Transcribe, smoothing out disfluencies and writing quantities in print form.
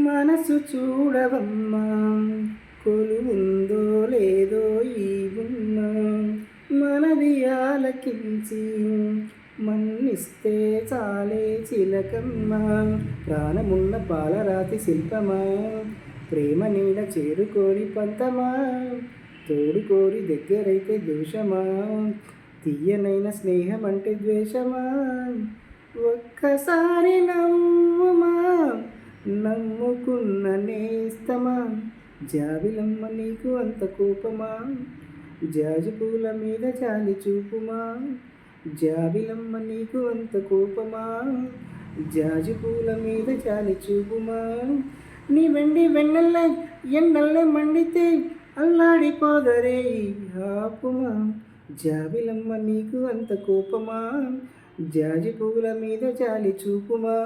మనసు చూడవమ్మా కొలువుందో లేదో ఈ బొమ్మ మనది ఆలకించి మన్నిస్తే చాలే చిలకమ్మ ప్రాణమున్న పాలరాతి శిల్పమా ప్రేమ నీడ చేరుకోని పంతమా తోడుకోరి దగ్గరైతే దోషమా తీయనైన స్నేహం అంటే ద్వేషమా ఒక్కసారి నమ్ముమా నమ్ముకున్న నేస్తమా జాబిలమ్మ నీకు అంత కోపమా జాజి పూల మీద జాలి చూపుమా జాబిలమ్మ నీకు అంత కోపమా జాజి పూల మీద జాలి చూపుమా నీ వెండి వెన్నెల్ల ఎన్నెల్ల మండితే అల్లాడిపోదరే ఆపుమా జాబిలమ్మ నీకు అంత కోపమా జాజి పూల మీద జాలి చూపుమా